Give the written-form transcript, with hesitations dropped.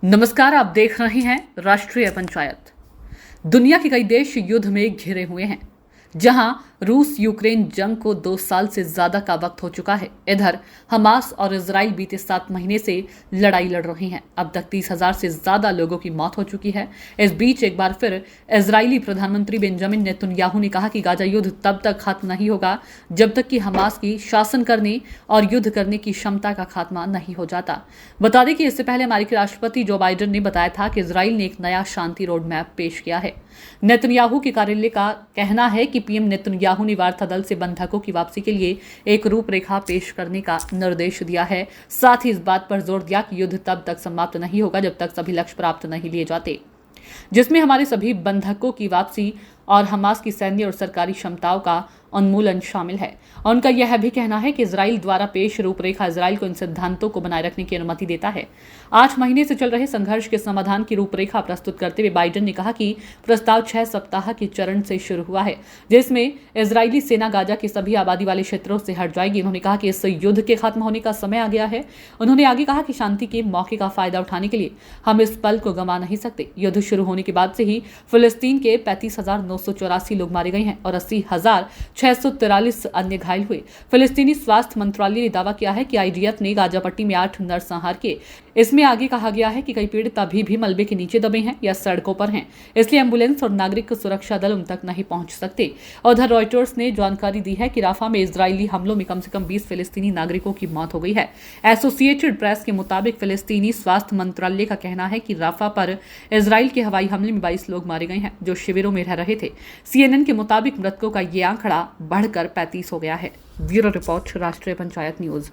नमस्कार, आप देख रहे हैं राष्ट्रीय पंचायत। दुनिया के कई देश युद्ध में घिरे हुए हैं, जहां रूस यूक्रेन जंग को 2 साल से ज्यादा का वक्त हो चुका है। इधर हमास और इजराइल बीते 7 महीने से लड़ाई लड़ रहे हैं। अब तक 30,000 से ज्यादा लोगों की मौत हो चुकी है। इस बीच एक बार फिर इजरायली प्रधानमंत्री बेंजामिन नेतन्याहू ने कहा कि गाजा युद्ध तब तक खत्म नहीं होगा जब तक कि हमास की शासन करने और युद्ध करने की क्षमता का खात्मा नहीं हो जाता। बता दें कि इससे पहले अमेरिकी राष्ट्रपति जो बाइडेन ने बताया था कि इजराइल ने एक नया शांति रोड मैप पेश किया है। नेतन्याहू के कार्यालय का कहना है कि पीएम नेतन्याहू ने वार्ता दल से बंधकों की वापसी के लिए एक रूपरेखा पेश करने का निर्देश दिया है। साथ ही इस बात पर जोर दिया कि युद्ध तब तक समाप्त नहीं होगा जब तक सभी लक्ष्य प्राप्त नहीं लिए जाते, जिसमें हमारे सभी बंधकों की वापसी और हमास की सैन्य और सरकारी क्षमताओं का उन्मूलन शामिल है। और उनका यह भी कहना है कि इजराइल द्वारा पेश रूपरेखा इजराइल को इन सिद्धांतों को बनाए रखने की अनुमति देता है। 8 महीने से चल रहे संघर्ष के समाधान की रूपरेखा प्रस्तुत करते हुए बाइडेन ने कहा कि प्रस्ताव 6 सप्ताह के चरण से शुरू हुआ है, जिसमें इजरायली सेना गाजा के सभी आबादी वाले क्षेत्रों से हट जाएगी। उन्होंने कहा कि इस युद्ध के खत्म होने का समय आ गया है। उन्होंने आगे कहा कि शांति के मौके का फायदा उठाने के लिए हम इस पल को गंवा नहीं सकते। युद्ध शुरू होने के बाद से ही फिलिस्तीन के 35,984 लोग मारे गए हैं और 80,643 अन्य घायल हुए। फिलिस्तीनी स्वास्थ्य मंत्रालय ने दावा किया है कि आईडीएफ ने गाजा पट्टी में 8 नरसंहार किए। इसमें आगे कहा गया है कि कई पीड़ित अभी भी मलबे के नीचे दबे हैं या सड़कों पर हैं, इसलिए एम्बुलेंस और नागरिक सुरक्षा दल उन तक नहीं पहुंच सकते। उधर रॉयटर्स ने जानकारी दी है कि राफा में इजरायली हमलों में कम से कम 20 फिलिस्तीनी नागरिकों की मौत हो गई है। एसोसिएटेड प्रेस के मुताबिक फिलिस्तीनी स्वास्थ्य मंत्रालय का कहना है कि राफा पर इजराइल के हवाई हमले में 22 लोग मारे गए हैं जो शिविरों में रह रहे थे। सीएनएन के मुताबिक मृतकों का ये आंकड़ा बढ़कर 35 हो गया है। ब्यूरो रिपोर्ट, राष्ट्रीय पंचायत न्यूज।